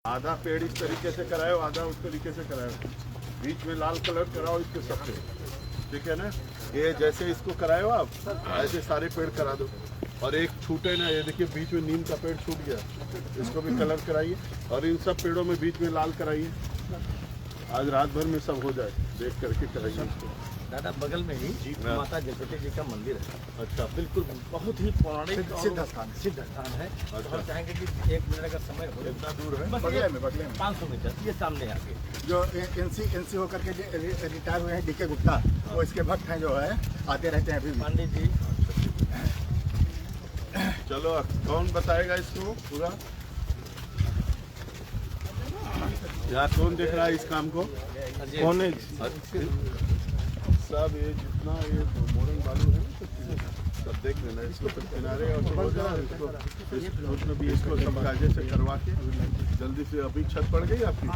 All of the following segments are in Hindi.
आधा पेड़ इस तरीके से कराओ, आधा उस तरीके से कराओ, बीच में लाल कलर कराओ इसके सब पे, ठीक है ना। ये जैसे इसको कराओ आप, ऐसे सारे पेड़ करा दो और एक छूटे ना। ये देखिए बीच में नीम का पेड़ छूट गया, इसको भी कलर कराइए और इन सब पेड़ों में बीच में लाल कराइए। आज रात भर में सब हो जाए, देख करके कराइए इसको। दादा बगल में ही माता जगदम्बा जी का मंदिर है। अच्छा, बिल्कुल बहुत ही पौराणिक सिद्ध स्थान है। अच्छा। हम चाहेंगे कि 1 मिनट अगर समय हो। कितना दूर है? बगले में 500 मीटर ये सामने आके जो एनसी होकर के रिटायर हुए हैं डीके गुप्ता, वो इसके भक्त हैं, जो है आते रहते हैं अभी भी। पंडित जी। चलो कौन बताएगा इसको पूरा? यहाँ कौन देख रहा है इस काम को? कौन है? सब ये जितना ये मोरंग बालू है सब देख लेना, इसको किनारे और हो जाए इसको भी, इसको सब कायदे से करवा के जल्दी से। अभी छत पड़ गई आपकी?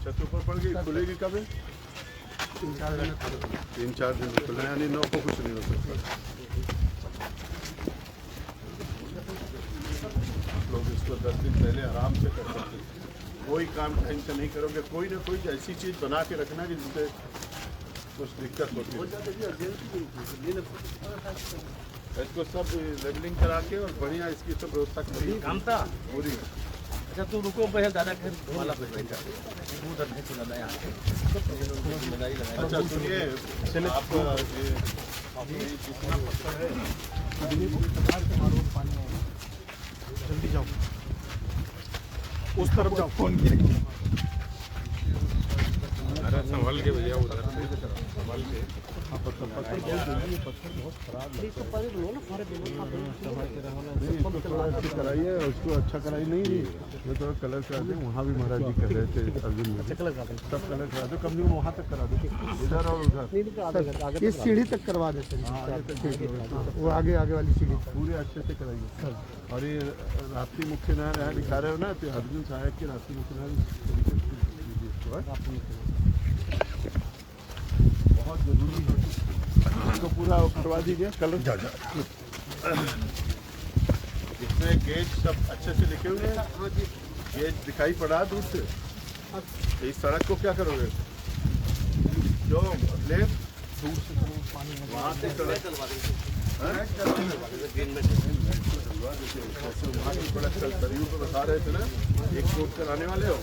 छत ऊपर पड़ गई, खुलेगी कब? 3-4 दिन खुले, यानी 9 को कुछ नहीं हो सकता। लोग इसको 10 दिन पहले आराम से कर सकते हैं। कोई काम टाइम से नहीं करोगे, कोई ना कोई ऐसी चीज़ बना के रखना कि जिससे कुछ दिक्कत होती है। इसको सब लेबलिंग करा के और बढ़िया इसकी सब व्यवस्था करिए पूरी। अच्छा तो रुको पहले दादा के माला पे बैठा उधर है तो दादा यहाँ जिम्मेदारी लगाई। अच्छा सुनिए, आप ये जितना पत्थर है जल्दी जाओ, उस तरफ जाओ, फोन किया। अरे संभल के भैया, उधर से संभल के। पत्थर बहुत खराब कराइए, उसको अच्छा कराई नहीं रही, ये थोड़ा कलर करा दे। वहाँ भी महाराज जी कह रहे थे अर्जुन में सब कलर करा दो, कम से कम वहाँ तक करा दो, इधर और उधर। इस सीढ़ी तक करवा देते हैं, वो आगे वाली सीढ़ी पूरे अच्छे से कराइए। और ये राष्ट्रीय मुख्य न्यायालय दिखा रहे हो ना, तो अर्जुन सहायक के राष्ट्रीय मुख्य न्यायालय बहुत जरूरी है, इसको पूरा करवा दीजिए कलर। इसमें गेज सब अच्छे से लिखे हुए हैं, गेज दिखाई पड़ा दूर से। इस सड़क को क्या करोगे? जो लेफ्ट दूर से वहाँ से सड़क वहाँ की बड़ा सरयू को बता रहे थे ना, एक कोट कराने वाले हो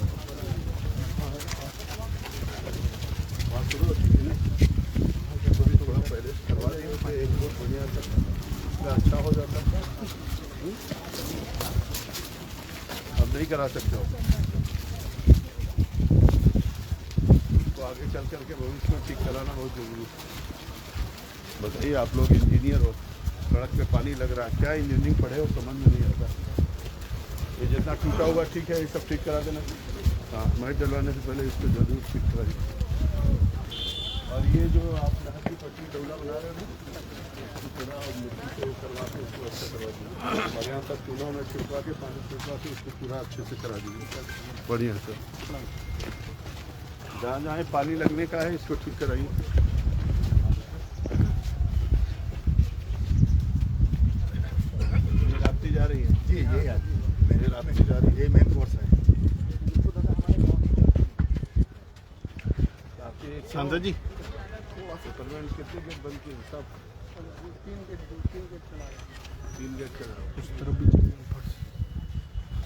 थोड़ा पहले करवा देंगे, एक कोट बढ़िया सा अच्छा हो जाता है। अब नहीं करा सकते हो तो आगे चल के भविष्य में ठीक कराना बहुत जरूरी है। बताइए, आप लोग इंजीनियर हो, सड़क पे पानी लग रहा है, क्या इंजीनियरिंग पढ़े हो समझ में नहीं आता। ये जितना टूटा हुआ ठीक है, ये सब ठीक करा देना। हाँ, मैट डलवाने से पहले इसको जरूर ठीक कराइए। और ये जो आप नहर की पट्टी डोला बना रहे हो ना, पूरा मिट्टी से करवा के उसको अच्छा करवा दीजिए। और यहाँ तक चूल्हा में छिड़वा के पानी छिड़वा के उसको पूरा अच्छे से करा दीजिए बढ़िया से। जहाँ जहाँ पानी लगने का है इसको ठीक कराइए। ये राप्ती जा रही है जी, ये राप्ती जा रही है, ये मेन कोर्स है। संजय जी सुपरमैन कितने गेट बंद किए? सब 3 गेट चला रहा उस तरफ भी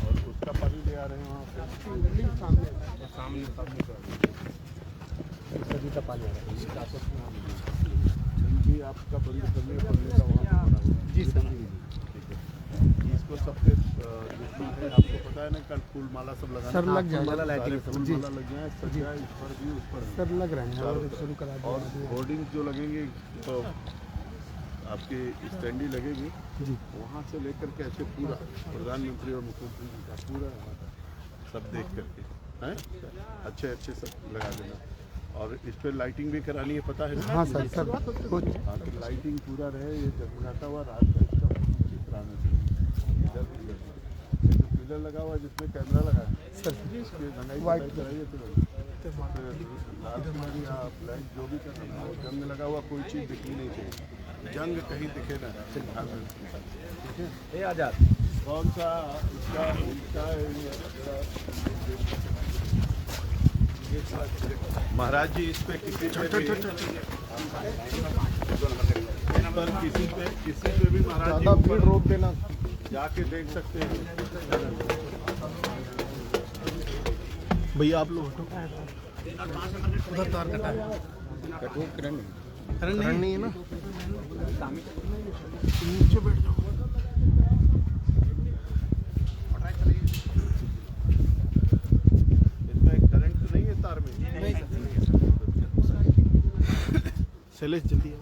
और उसका पानी ले आ रहे हैं वहाँ पे सामने का पानी आ रहा है। जल्दी आपका बंद करने का वहाँ पे बना हुआ है। जी सर, ठीक है। इसको सबके जितना है आपको पता है ना, कल फूल माला सब लगाना सर लग जाएगा, सारे फूल माला लग जाए, सज जाए, इस पर भी उस पर सब लग रहे हैं और शुरू करा दिया। और होर्डिंग जो लगेंगे तो आपकी स्टैंडी लगेगी जी, वहाँ से लेकर के ऐसे पूरा प्रधानमंत्री और मुख्यमंत्री जी का पूरा सब देख करके हैं अच्छे सब लगा देना। और इस पर लाइटिंग भी करानी है, पता है? हाँ सर, सब कुछ। हाँ, तो लाइटिंग पूरा रहे, ये जगमगाता हुआ रात का इसका चित्र आना चाहिए। इधर जो पिलर लगा हुआ है जिसमें कैमरा लगा है सर, इसकी रंगाई वाइट कराइए तो आप लाइट जो भी करना है, जंग लगा हुआ कोई चीज़ दिखनी नहीं चाहिए, जंग कहीं दिखे ना। ठीक है, आजाद कौन सा इसका महाराज जी इस पे किसी पे भी इस पर किसी पे भी महाराज जी ऊपर रोक देना। जाके देख सकते हैं। भैया आप लोग हटो, उधर तार कटा है, करंट नहीं है ना, नीचे बैठ जाओ। इसमें करंट नहीं है तार में? शैलेश जल्दी आओ।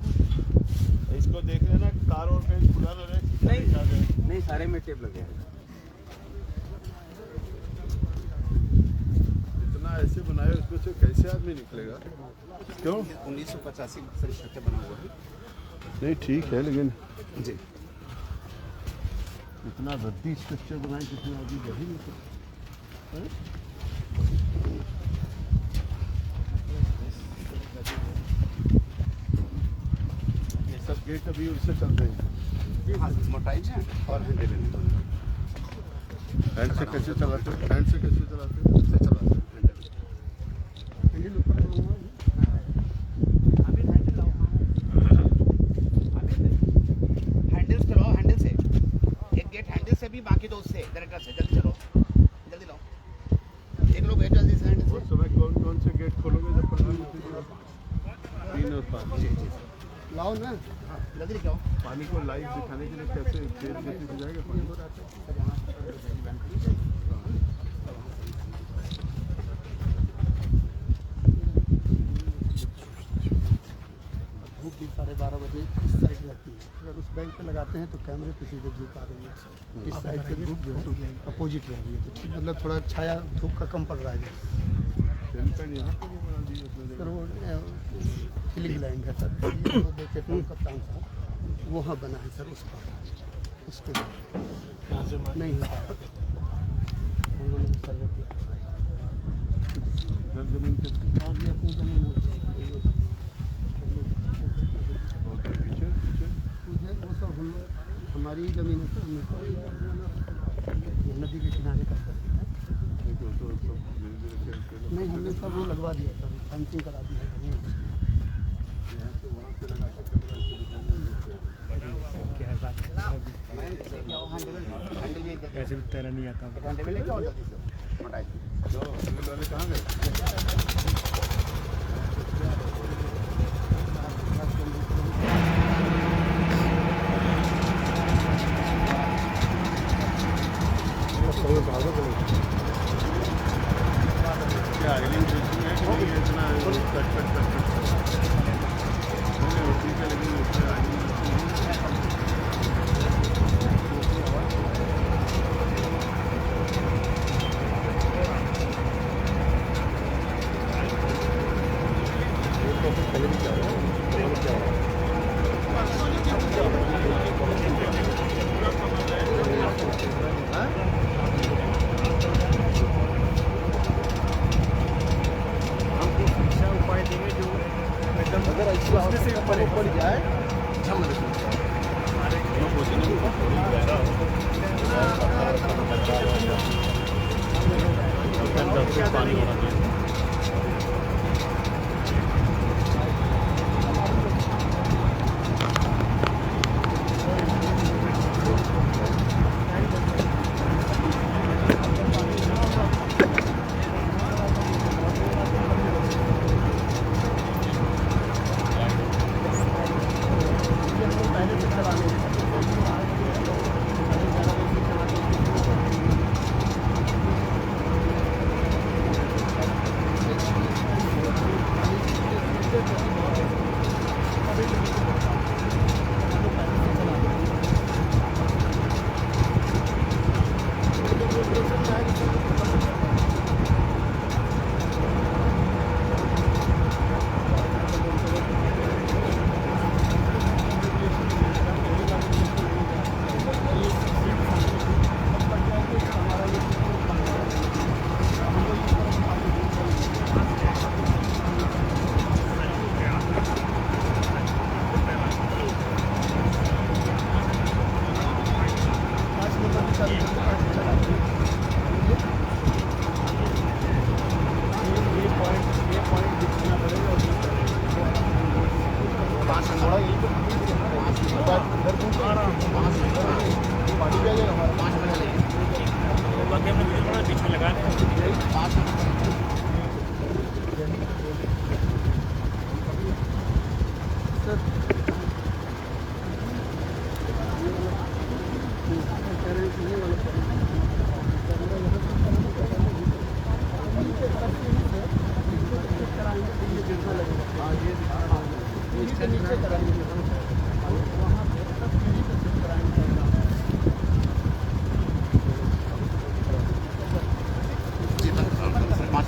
इसको देख लेना तार और पेज खुला ना रहे। नहीं सारे में टेप लगे हैं। इतना ऐसे बनाए उसमें से कैसे आदमी निकलेगा? क्यों? 1985 से स्ट्रक्चर बना हुआ है। नहीं ठीक है लेकिन जी इतना रद्दी स्ट्रक्चर बनाए कितने आदमी रह ही नहीं सकते। ये सब गेट अभी उससे चल रहे हैं। हाँ मोटाई है और हैंडल है। हैंड से कैसे चलाते हो? हैंड से कैसे चलाते हो? से चलाते हैं हैंडल ऊपर हैंडल चलाओ, हैंडल से एक गेट, हैंडल से भी, बाकी दो उससे डायरेक्टर से। जल्दी चलो, जल्दी लाओ, एक लोग गेट जल्दी से हैंडल और समय कौन कौन से गेट खोलोगे जब प्रधानमंत्री जी? 3 और 5। लाओ ना। जल्दी लेके आओ। पानी को लाइव दिखाने के लिए कैसे तेज गति से जाएगा पानी? धूप भी 12:30 बजे इस साइड रहती है। अगर उस बेंच पे लगाते हैं तो कैमरे पे सीधे धूप आ रही है। इस साइड से धूप जो है अपोजिट रह रही है, तो ठीक मतलब थोड़ा छाया धूप का कम पड़ रहा है। टेलीपेन यहाँ पे भी बना दिया सर वो फिलिंग लाइन है सर, ये वो देखे थे कप्तान साहब, वहाँ बना है सर उसका, उसके नहीं होता उन्होंने सर्वे किया। घर जमीन के और ये अपनी जमीन होती है। और पीछे पीछे मुझे वो सब हम हमारी ज़मीन है सर, नदी के किनारे का सर। देखो तो सब धीरे धीरे खेलते हैं। नहीं हमने सब वो लगवा दिया सर, फेंसिंग करा दी है। यहाँ से वहाँ से लगा के कैमरा क्या है बात हैंडल भी ऐसे भी तैरना नहीं आता। हैंडल भी लेके आओ जल्दी से। मोटाई तो अगले वाले कहाँ गए? क्या आइलिंग फिशिंग है कि नहीं है? इतना कट कट कट कट नहीं होती है लेकिन उसमें आइलिंग पानी होना चाहिए।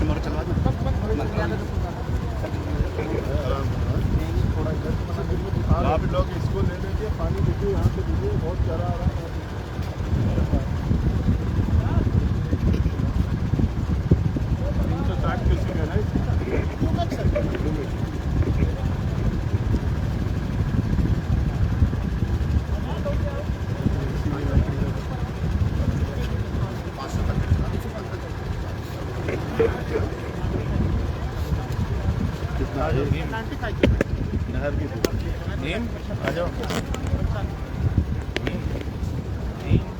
आप लोग इसको ले लीजिए, पानी देखिए यहाँ से दीजिए, बहुत चरा आ रहा है। 360 क्यूसेक है ना कितना है? नहर की नीम आ जाओ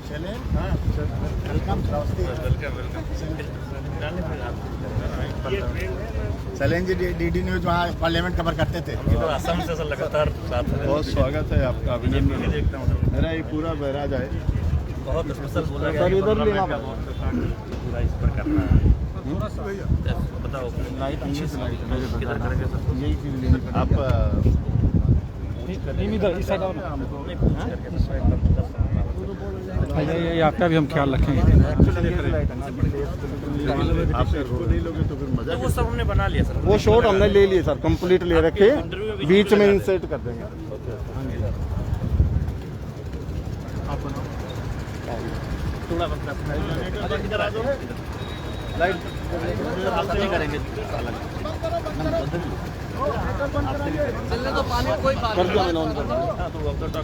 चले हाँ वेलकम चैलेंज डीडी न्यूज वहाँ पार्लियामेंट कवर करते थे। ये तो असम से लगातार साथ में बहुत स्वागत है आपका, अभिनंदन। देखता हूँ मेरा ये पूरा बैराज है। बहुत स्पेशल बोला गया है, पार्लियामेंट का बहुत पूरा इस पर करना है। बताओ लाइट अच्छी से किधर करेंगे सर? यही चीज़ लेनी पड़ेगी। आप इधर इस साइड आओ ना। नहीं पूछ करके ये आपका भी हम ख्याल रखेंगे। आप इसको नहीं लोगे तो फिर मजा तो वो सब हमने बना लिया सर। वो शॉट हमने ले लिए सर, कंप्लीट ले रखे, बीच में इंसर्ट कर देंगे। थोड़ा वक्त इधर आ जाओ, लाइट आपसे नहीं करेंगे कर दिया मैंने, ऑन कर दिया। हाँ तो अब तो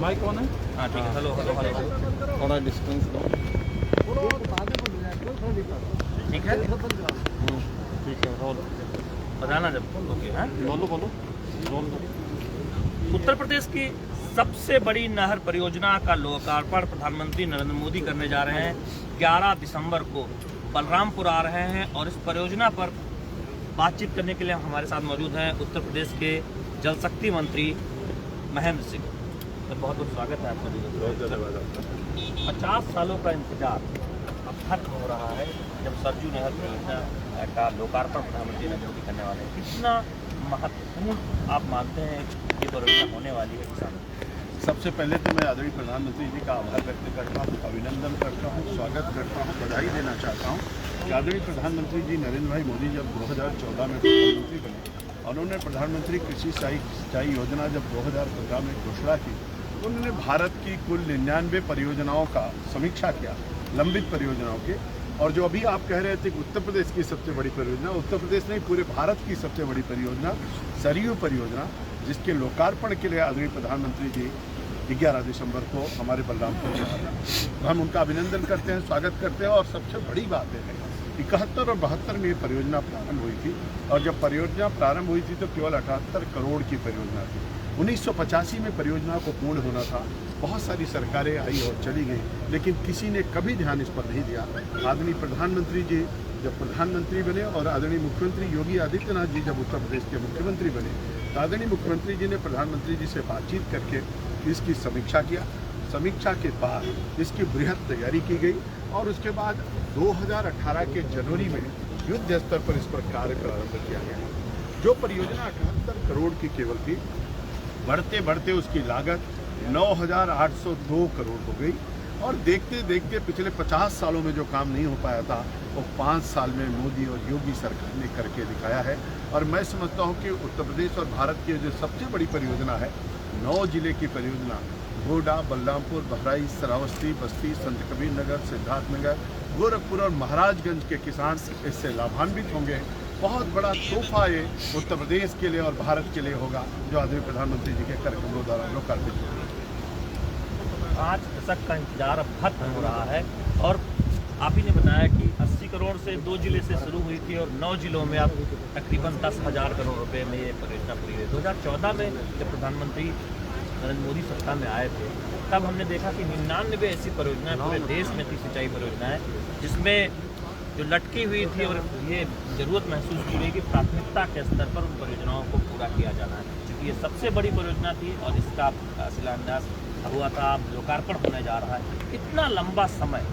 माइक कौन है? हाँ ठीक है, हेलो हेलो हेलो थोड़ा डिस्टेंस दो। ठीक है, ठीक है, रोल बताना जब ओके। हाँ बोलो बोलो रोल दो। उत्तर प्रदेश की सबसे बड़ी नहर परियोजना का लोकार्पण प्रधानमंत्री नरेंद्र मोदी करने जा रहे हैं। 11 दिसंबर को बलरामपुर आ रहे हैं और इस परियोजना पर बातचीत करने के लिए हमारे साथ मौजूद हैं उत्तर प्रदेश के जल शक्ति मंत्री महेंद्र सिंह। तो बहुत बहुत स्वागत है आपका। बहुत धन्यवाद आपका। 50 सालों का इंतजार अब खत्म हो रहा है जब सरजू नहर परियोजना का लोकार्पण प्रधानमंत्री नरेंद्र मोदी करने वाले हैं। कितना महत्वपूर्ण आप मानते हैं ये परियोजना होने वाली है किसानों? सबसे पहले तो मैं आदरणीय प्रधानमंत्री जी का आभार व्यक्त करता हूँ, अभिनंदन करता हूँ, स्वागत करता हूँ, बधाई देना चाहता हूँ कि आदरणीय प्रधानमंत्री जी नरेंद्र भाई मोदी जब 2014 में प्रधानमंत्री बने, उन्होंने प्रधानमंत्री कृषि सिंचाई योजना जब 2015 में घोषणा की, उन्होंने भारत की कुल 99 परियोजनाओं का समीक्षा किया, लंबित परियोजनाओं के। और जो अभी आप कह रहे थे कि उत्तर प्रदेश की सबसे बड़ी परियोजना, उत्तर प्रदेश नहीं पूरे भारत की सबसे बड़ी परियोजना सरयू परियोजना, जिसके लोकार्पण के लिए आदरणीय प्रधानमंत्री जी 11 दिसंबर को हमारे बलरामपुर में आ रहे हैं। हम उनका अभिनंदन करते हैं, स्वागत करते हैं। और सबसे बड़ी बात है 71 और 72 में ये परियोजना प्रारंभ हुई थी, और जब परियोजना प्रारंभ हुई थी तो केवल 78 करोड़ की परियोजना थी। 1985 में परियोजना को पूर्ण होना था। बहुत सारी सरकारें आई और चली गई, लेकिन किसी ने कभी ध्यान इस पर नहीं दिया। आदरणीय प्रधानमंत्री जी जब प्रधानमंत्री बने और आदरणीय मुख्यमंत्री योगी आदित्यनाथ जी जब उत्तर प्रदेश के मुख्यमंत्री बने, तो आदरणीय मुख्यमंत्री जी ने प्रधानमंत्री जी से बातचीत करके इसकी समीक्षा किया। समीक्षा के बाद इसकी बृहद तैयारी की गई और उसके बाद 2018 के जनवरी में युद्ध स्तर पर इस पर कार्य प्रारंभ किया गया। जो परियोजना 78 करोड़ की केवल थी, बढ़ते बढ़ते उसकी लागत 9,802 करोड़ हो गई। और देखते देखते पिछले 50 सालों में जो काम नहीं हो पाया था वो 5 साल में मोदी और योगी सरकार ने करके दिखाया है। और मैं समझता हूँ कि उत्तर प्रदेश और भारत की जो सबसे बड़ी परियोजना है, 9 जिले की परियोजना, गोड्डा, बलरामपुर, बहराइच, श्रावस्ती, बस्ती, संत कबीर नगर, सिद्धार्थनगर, गोरखपुर और महाराजगंज के किसान इससे लाभान्वित होंगे। बहुत बड़ा तोहफा ये उत्तर प्रदेश के लिए और भारत के लिए होगा, जो आदरणीय प्रधानमंत्री जी के कार्यक्रमों द्वारा लोकार्पित होगा। 5 दशक का इंतजार अब खत्म हो रहा है और आप ही ने बताया कि 80 करोड़ से 2 जिले से शुरू हुई थी और 9 जिलों में अब तकरीबन 10,000 करोड़ रुपए में ये परियोजना पूरी हुई। 2014 में जब प्रधानमंत्री नरेंद्र मोदी सत्ता में आए थे, तब हमने देखा कि 99 ऐसी परियोजनाएं पूरे देश में थी, सिंचाई परियोजनाएं, जिसमें जो लटकी हुई थी और ये ज़रूरत महसूस की गई कि प्राथमिकता के स्तर पर उन परियोजनाओं को पूरा किया जाना है, क्योंकि ये सबसे बड़ी परियोजना थी और इसका शिलान्यास हुआ था, लोकार्पण होने जा रहा है। इतना लंबा समय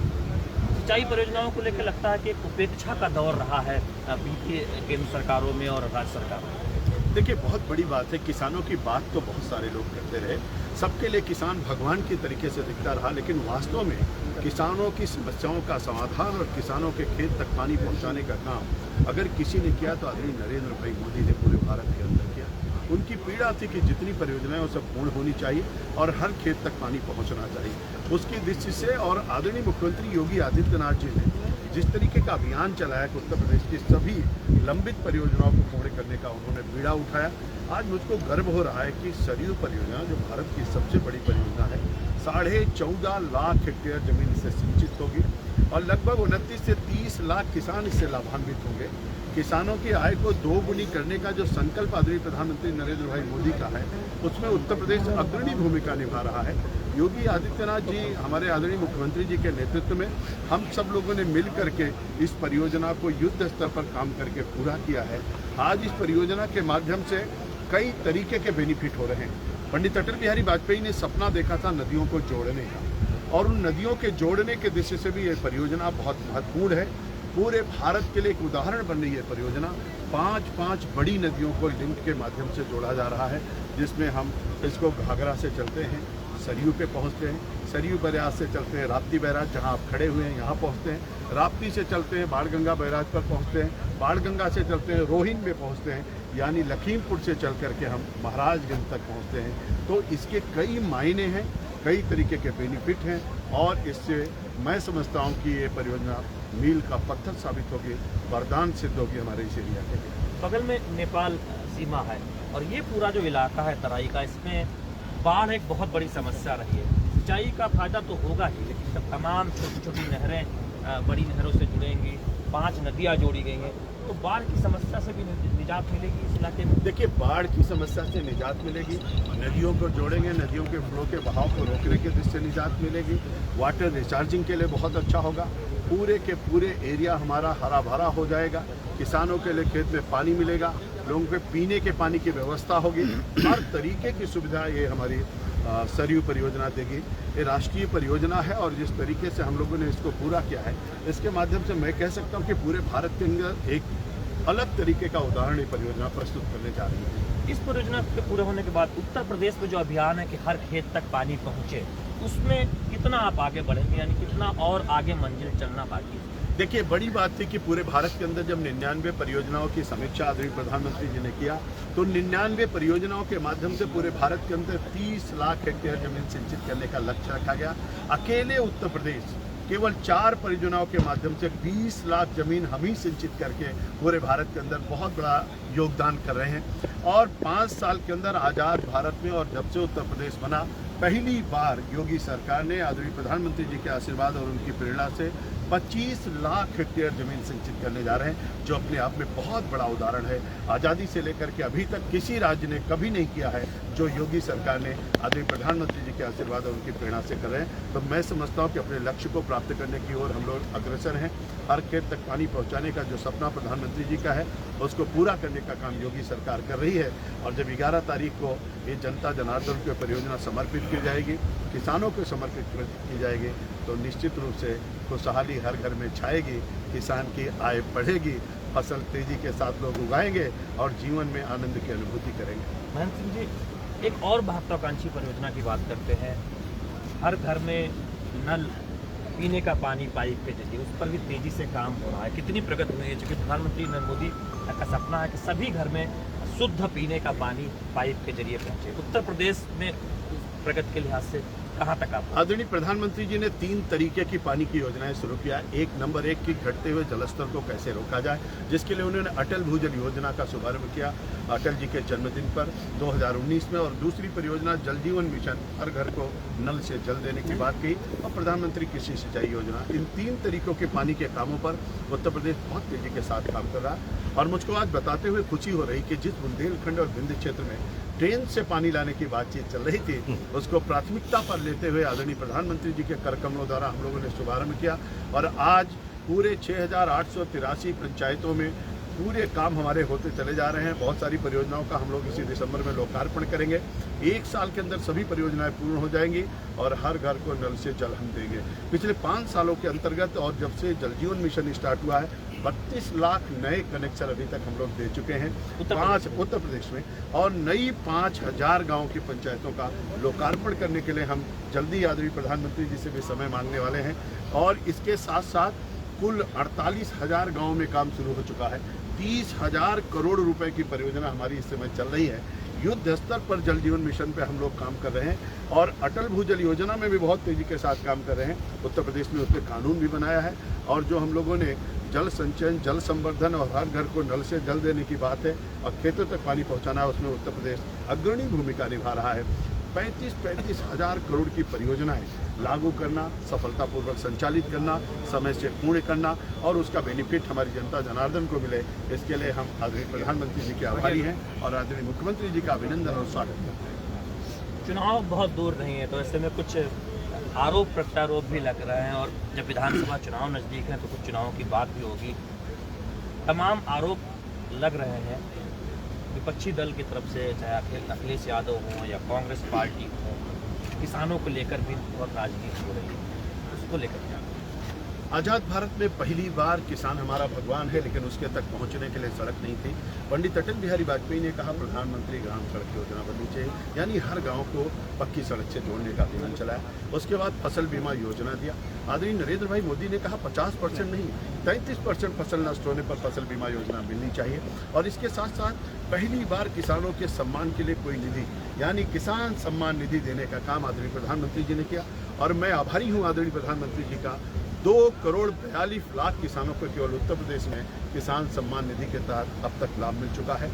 सिंचाई परियोजनाओं को लेकर लगता है कि एक उपेक्षा का दौर रहा है बीते केंद्र सरकारों में और राज्य सरकारों में। देखिए, बहुत बड़ी बात है। किसानों की बात तो बहुत सारे लोग करते रहे, सबके लिए किसान भगवान की तरीके से दिखता रहा, लेकिन वास्तव में किसानों की समस्याओं का समाधान और किसानों के खेत तक पानी पहुंचाने का काम अगर किसी ने किया तो आदरणीय नरेंद्र भाई मोदी ने पूरे भारत के अंदर किया। उनकी पीड़ा थी कि जितनी परियोजनाएं वो सब पूर्ण होनी चाहिए और हर खेत तक पानी पहुंचना चाहिए। उसकी दृष्टि से और आदरणीय मुख्यमंत्री योगी आदित्यनाथ जी ने जिस तरीके का अभियान चलाया कि उत्तर प्रदेश की सभी लंबित परियोजनाओं को पूर्ण करने का उन्होंने बीड़ा उठाया। आज मुझको गर्व हो रहा है कि सरयू परियोजना, जो भारत की सबसे बड़ी परियोजना है, 14.5 लाख हेक्टेयर जमीन से सिंचित होगी और लगभग 29 से 30 लाख किसान इससे लाभान्वित होंगे। किसानों की आय को दोगुनी करने का जो संकल्प आदरणीय प्रधानमंत्री नरेंद्र भाई मोदी का है, उसमें उत्तर प्रदेश अग्रणी भूमिका निभा रहा है। योगी आदित्यनाथ जी, हमारे आदरणीय मुख्यमंत्री जी के नेतृत्व में हम सब लोगों ने मिल करके इस परियोजना को युद्ध स्तर पर काम करके पूरा किया है। आज इस परियोजना के माध्यम से कई तरीके के बेनिफिट हो रहे हैं। पंडित अटल बिहारी वाजपेयी ने सपना देखा था नदियों को जोड़ने का, और उन नदियों के जोड़ने के दृष्टि से भी ये परियोजना बहुत महत्वपूर्ण है। पूरे भारत के लिए एक उदाहरण बन रही है परियोजना। 5 बड़ी नदियों को लिंक के माध्यम से जोड़ा जा रहा है, जिसमें हम इसको घाघरा से चलते हैं, सरयू पे पहुंचते हैं, सरयू बैराज से चलते हैं राप्ती बैराज, जहां आप खड़े हुए हैं यहाँ पहुंचते हैं, राप्ती से चलते हैं बाणगंगा बैराज पर पहुंचते हैं, बाणगंगा से चलते हैं रोहिन में पहुंचते हैं, यानी लखीमपुर से चल करके हम महाराजगंज तक पहुंचते हैं। तो इसके कई मायने हैं, कई तरीके के बेनिफिट हैं और इससे मैं समझता हूँ कि ये परियोजना मील का पत्थर साबित होगी, वरदान सिद्ध होगी हमारे इस एरिया के लिए। बगल में नेपाल सीमा है और ये पूरा जो इलाका है तराई का, इसमें बाढ़ एक बहुत बड़ी समस्या रही है। सिंचाई का फायदा तो होगा ही, लेकिन जब तमाम छोटी छोटी नहरें बड़ी नहरों से जुड़ेंगी, 5 नदियाँ जोड़ी गई हैं, तो बाढ़ की समस्या से भी निजात मिलेगी इस इलाके में। देखिए, बाढ़ की समस्या से निजात मिलेगी, नदियों को जोड़ेंगे, नदियों के फ्लो के बहाव को रोकने के दृष्टि से निजात मिलेगी, वाटर रिचार्जिंग के लिए बहुत अच्छा होगा, पूरे के पूरे एरिया हमारा हरा भरा हो जाएगा, किसानों के लिए खेत में पानी मिलेगा, लोगों के पीने के पानी की व्यवस्था होगी, हर तरीके की सुविधा ये हमारी सरयू परियोजना देगी। ये राष्ट्रीय परियोजना है और जिस तरीके से हम लोगों ने इसको पूरा किया है, इसके माध्यम से मैं कह सकता हूँ कि पूरे भारत के अंदर एक अलग तरीके का उदाहरण ये परियोजना प्रस्तुत करने जा रही है। इस परियोजना के पूरे होने के बाद उत्तर प्रदेश में जो अभियान है कि हर खेत तक पानी पहुँचे, उसमें कितना आप आगे बढ़ेंगे, यानी कितना और आगे मंजिल चलना बाकी है? देखिए, बड़ी बात थी कि पूरे भारत के अंदर जब 99 परियोजनाओं की समीक्षा आदरणीय प्रधानमंत्री जी ने किया, तो 99 परियोजनाओं के माध्यम से पूरे भारत के अंदर 30 लाख हेक्टेयर जमीन सिंचित करने का लक्ष्य रखा गया। अकेले उत्तर प्रदेश केवल 4 परियोजनाओं के माध्यम से 20 लाख जमीन हम ही सिंचित करके पूरे भारत के अंदर बहुत बड़ा योगदान कर रहे हैं। और 5 साल के अंदर आज़ाद भारत में और जब से उत्तर प्रदेश बना, पहली बार योगी सरकार ने आदरणीय प्रधानमंत्री जी के आशीर्वाद और उनकी प्रेरणा से 25 लाख हेक्टेयर जमीन सिंचित करने जा रहे हैं, जो अपने आप में बहुत बड़ा उदाहरण है। आज़ादी से लेकर के अभी तक किसी राज्य ने कभी नहीं किया है जो योगी सरकार ने आदरणीय प्रधानमंत्री जी के आशीर्वाद और उनकी प्रेरणा से कर रहे हैं। तो मैं समझता हूँ कि अपने लक्ष्य को प्राप्त करने की ओर हम लोग अग्रसर हैं। हर खेत तक पानी पहुँचाने का जो सपना प्रधानमंत्री जी का है, उसको पूरा करने का काम योगी सरकार कर रही है। और जब 11 तारीख को ये जनता जनार्दन की परियोजना समर्पित की जाएगी, किसानों को समर्पित की जाएगी, तो निश्चित रूप से खुशहाली हर घर में छाएगी, किसान की आय बढ़ेगी, फसल तेजी के साथ लोग उगाएंगे और जीवन में आनंद की अनुभूति करेंगे। महेंद्र सिंह जी, एक और महत्वाकांक्षी परियोजना की बात करते हैं। हर घर में नल पीने का पानी पाइप के जरिए, उस पर भी तेजी से काम हो रहा है। कितनी प्रगति हुई है, क्योंकि प्रधानमंत्री नरेंद्र मोदी का सपना है कि सभी घर में शुद्ध पीने का पानी पाइप के जरिए पहुंचे। उत्तर प्रदेश में प्रगति के लिहाज से कहाँ तक आप? आदरणीय प्रधानमंत्री जी ने 3 तरीके की पानी की योजनाएं शुरू किया। नंबर 1 की घटते हुए जलस्तर को कैसे रोका जाए, जिसके लिए उन्होंने अटल भूजल योजना का शुभारंभ किया अटल जी के जन्मदिन पर 2019 में। और दूसरी परियोजना जल जीवन मिशन, हर घर को नल से जल देने की बात की, और प्रधानमंत्री कृषि सिंचाई योजना। इन 3 तरीकों के पानी के कामों पर उत्तर प्रदेश बहुत तेजी के साथ काम कर रहा है। और मुझको आज बताते हुए खुशी हो रही कि जिस बुंदेलखंड और विंध्य क्षेत्र में ट्रेन से पानी लाने की बातचीत चल रही थी, उसको प्राथमिकता पर लेते हुए आदरणीय प्रधानमंत्री जी के कर कमलों द्वारा हम लोगों ने शुभारंभ किया। और आज पूरे 6883 पंचायतों में पूरे काम हमारे होते चले जा रहे हैं। बहुत सारी परियोजनाओं का हम लोग इसी दिसंबर में लोकार्पण करेंगे। 1 साल के अंदर सभी परियोजनाएं पूर्ण हो जाएंगी और हर घर को नल से जल हम देंगे। पिछले 5 सालों के अंतर्गत और जब से जल जीवन मिशन स्टार्ट हुआ है, 32 लाख नए कनेक्शन अभी तक हम लोग दे चुके हैं उत्तर प्रदेश में, और नई 5000 गाँव की पंचायतों का लोकार्पण करने के लिए हम जल्दी आदरणीय प्रधानमंत्री जी से भी समय मांगने वाले हैं। और इसके साथ साथ कुल 48,000 गाँव में काम शुरू हो चुका है। 30,000 करोड़ रुपए की परियोजना हमारी इस समय चल रही है। युद्ध स्तर पर जल जीवन मिशन पे हम लोग काम कर रहे हैं, और अटल भूजल योजना में भी बहुत तेजी के साथ काम कर रहे हैं। उत्तर प्रदेश में उसके कानून भी बनाया है, और जो हम लोगों ने जल संचयन, जल संवर्धन और हर घर को नल से जल देने की बात है और खेतों तक पानी पहुंचाना है, उसमें उत्तर प्रदेश अग्रणी भूमिका निभा रहा है। 35,000 करोड़ की परियोजनाएं लागू करना, सफलतापूर्वक संचालित करना, समय से पूर्ण करना, और उसका बेनिफिट हमारी जनता जनार्दन को मिले, इसके लिए हम आदरणीय प्रधानमंत्री जी के आभारी हैं और आदरणीय मुख्यमंत्री जी का अभिनंदन और स्वागत करते हैं। चुनाव बहुत दूर नहीं है, तो ऐसे में कुछ आरोप प्रत्यारोप भी लग रहे हैं, और जब विधानसभा चुनाव नज़दीक है तो कुछ चुनाव की बात भी होगी। तमाम आरोप लग रहे हैं विपक्षी दल की तरफ से, चाहे अखिलेश यादव हों या कांग्रेस पार्टी हो, किसानों को लेकर भी बहुत राजनीति हो रही है, उसको लेकर क्या? आज़ाद भारत में पहली बार किसान हमारा भगवान है, लेकिन उसके तक पहुंचने के लिए सड़क नहीं थी। पंडित अटल बिहारी वाजपेयी ने कहा प्रधानमंत्री ग्राम सड़क योजना बननी चाहिए, यानी हर गांव को पक्की सड़क से जोड़ने का अभियान चलाया। उसके बाद फसल बीमा योजना दिया। आदरणीय नरेंद्र भाई मोदी ने कहा 50% नहीं 33% फसल नष्ट होने पर फसल बीमा योजना मिलनी चाहिए। और इसके साथ साथ पहली बार किसानों के सम्मान के लिए कोई निधि, यानी किसान सम्मान निधि देने का काम आदरणीय प्रधानमंत्री जी ने किया, और मैं आभारी हूँ आदरणीय प्रधानमंत्री जी का। 2,42,00,000 किसानों को केवल उत्तर प्रदेश में किसान सम्मान निधि के तहत अब तक लाभ मिल चुका है।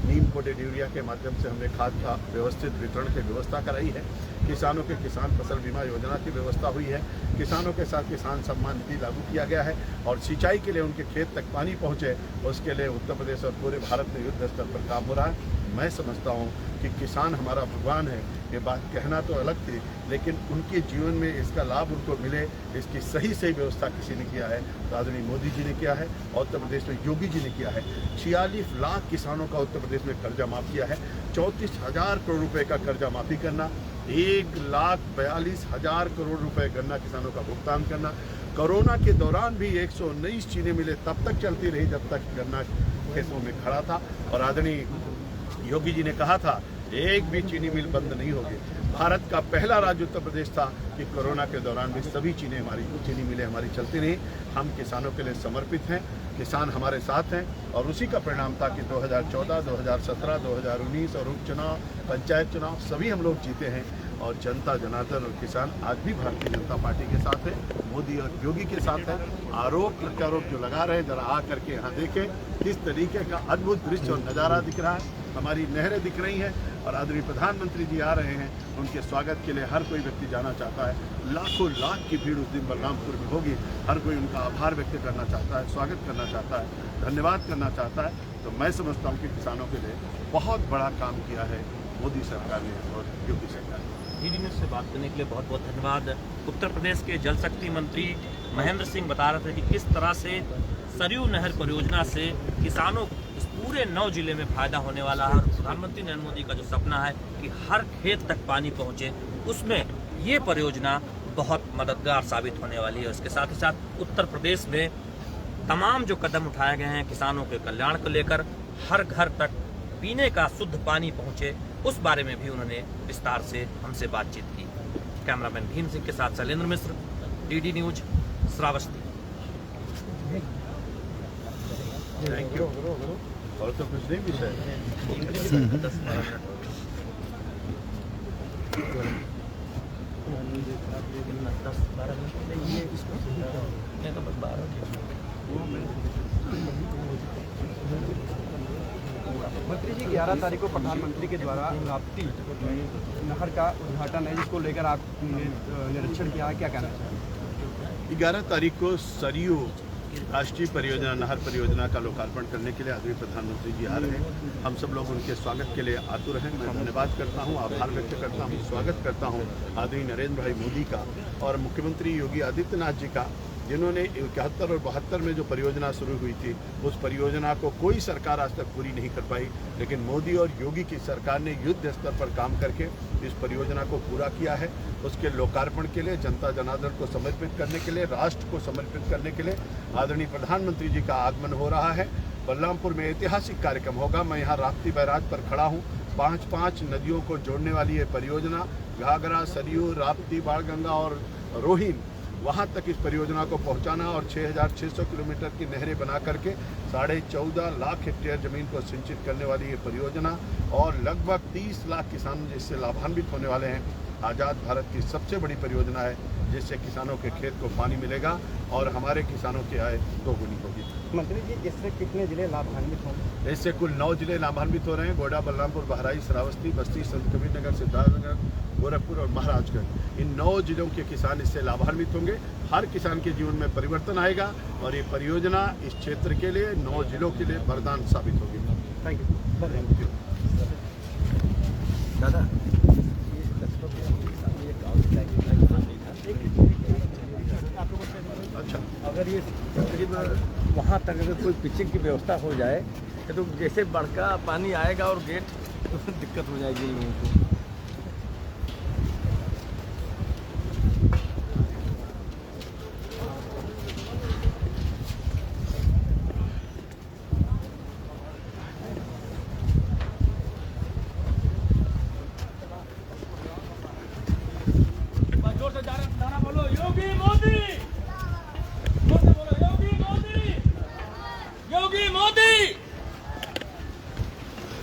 नीम कोटेड यूरिया के माध्यम से हमने खाद का व्यवस्थित वितरण की व्यवस्था कराई है। किसानों के किसान फसल बीमा योजना की व्यवस्था हुई है। किसानों के साथ किसान सम्मान निधि लागू किया गया है, और सिंचाई के लिए उनके खेत तक पानी पहुंचे, उसके लिए उत्तर प्रदेश और पूरे भारत में युद्ध स्तर पर काम हो रहा है। मैं समझता हूं कि किसान हमारा भगवान है, ये बात कहना तो अलग थी, लेकिन उनके जीवन में इसका लाभ उनको मिले, इसकी सही व्यवस्था किसी ने किया है तो आदरणीय मोदी जी ने किया है, और उत्तर प्रदेश में योगी जी ने किया है। 46 लाख किसानों का उत्तर प्रदेश में कर्जा माफ किया है। 34,000 करोड़ रुपए का कर्जा माफी करना, 1,42,000 करोड़ रुपए गन्ना किसानों का भुगतान करना। कोरोना के दौरान भी 119 चीनी मिलें तब तक चलती रही जब तक गन्ना खेतों में खड़ा था, और आदरणीय योगी जी ने कहा था एक भी चीनी मिल बंद नहीं होगी। भारत का पहला राज्य उत्तर प्रदेश था कि कोरोना के दौरान भी सभी चीनी मिलें हमारी चलती रही। हम किसानों के लिए समर्पित हैं, किसान हमारे साथ हैं, और उसी का परिणाम था कि 2014, 2017, 2019 और उपचुनाव, पंचायत चुनाव सभी हम लोग जीते हैं, और जनता जनार्दन और किसान आज भी भारतीय जनता पार्टी के साथ है, मोदी और योगी के साथ है। आरोप प्रत्यारोप जो लगा रहे हैं, जरा आ करके यहाँ देखें किस तरीके का अद्भुत दृश्य और नज़ारा दिख रहा है। हमारी नहरें दिख रही हैं, और आदरणीय प्रधानमंत्री जी आ रहे हैं, उनके स्वागत के लिए हर कोई व्यक्ति जाना चाहता है। लाखों लाख की भीड़ उस दिन बलरामपुर में होगी। हर कोई उनका आभार व्यक्त करना चाहता है, स्वागत करना चाहता है, धन्यवाद करना चाहता है। तो मैं समझता हूँ कि किसानों के लिए बहुत बड़ा काम किया है मोदी सरकार ने और योगी सरकार ने। डीडी न्यूज़ से बात करने के लिए बहुत बहुत धन्यवाद। उत्तर प्रदेश के जल शक्ति मंत्री महेंद्र सिंह बता रहे थे कि किस तरह से सरयू नहर परियोजना से किसानों इस पूरे 9 जिले में फायदा होने वाला है, और प्रधानमंत्री नरेंद्र मोदी का जो सपना है कि हर खेत तक पानी पहुंचे, उसमें ये परियोजना बहुत मददगार साबित होने वाली है। उसके साथ ही साथ उत्तर प्रदेश में तमाम जो कदम उठाए गए हैं किसानों के कल्याण को लेकर, हर घर तक पीने का शुद्ध पानी पहुंचे, उस बारे में भी उन्होंने विस्तार से हमसे बातचीत की। कैमरामैन भीम सिंह के साथ Shailendra Mishra, DD news, Shravasti. Thank you. और तो कुछ नहीं विषय मंत्री जी 11 तारीख को प्रधानमंत्री के द्वारा राप्ती नहर का उद्घाटन है, जिसको लेकर आप निरीक्षण किया है, क्या कहना चाहिए? 11 तारीख को सरयू राष्ट्रीय परियोजना नहर परियोजना का लोकार्पण करने के लिए आदरणीय प्रधानमंत्री जी आ रहे हैं। हम सब लोग उनके स्वागत के लिए आतुर हैं। मैं धन्यवाद करता हूं, आभार व्यक्त करता हूं, स्वागत करता हूं आदरणीय नरेंद्र भाई मोदी का और मुख्यमंत्री योगी आदित्यनाथ जी का, जिन्होंने 71 और 72 में जो परियोजना शुरू हुई थी, उस परियोजना को कोई सरकार आज तक पूरी नहीं कर पाई, लेकिन मोदी और योगी की सरकार ने युद्ध स्तर पर काम करके इस परियोजना को पूरा किया है। उसके लोकार्पण के लिए, जनता जनार्दन को समर्पित करने के लिए, राष्ट्र को समर्पित करने के लिए आदरणीय प्रधानमंत्री जी का आगमन हो रहा है। बलरामपुर में ऐतिहासिक कार्यक्रम होगा। मैं यहाँ राप्ती बैराज पर खड़ा हूँ। 5 नदियों को जोड़ने वाली ये परियोजना, घाघरा, सरयू, राप्ती, बाणगंगा और रोहिन, वहाँ तक इस परियोजना को पहुँचाना और 6,600 किलोमीटर की नहरें बना करके 14.5 लाख हेक्टेयर ज़मीन को सिंचित करने वाली ये परियोजना और लगभग 30 लाख किसान इससे लाभान्वित होने वाले हैं। आज़ाद भारत की सबसे बड़ी परियोजना है, जिससे किसानों के खेत को पानी मिलेगा और हमारे किसानों की आय दोगुनी होगी। मंत्री जी, इससे कितने जिले लाभान्वित होंगे? इससे कुल 9 जिले लाभान्वित हो रहे हैं। गोड्डा, बलरामपुर, बहराइच, श्रावस्ती, बस्ती, संत कबीरनगर, सिद्धार्थनगर, गोरखपुर और महाराजगंज, इन 9 जिलों के किसान इससे लाभान्वित होंगे। हर किसान के जीवन में परिवर्तन आएगा और ये परियोजना इस क्षेत्र के लिए, 9 जिलों के लिए वरदान साबित होगी। Thank you. दादा अच्छा, अगर ये करीब वहाँ तक अगर कोई पिचिंग की व्यवस्था हो जाए तो जैसे बड़का पानी आएगा और गेट तो दिक्कत हो जाएगी लोगों को। जोर से नारा बोलो, योगी मोदी, जोर से बोलो, योगी मोदी, योगी मोदी।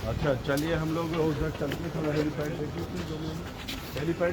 अच्छा, चलिए हम लोग उधर चलते थोड़ा हेलीपैड देखिए, हेलीपैड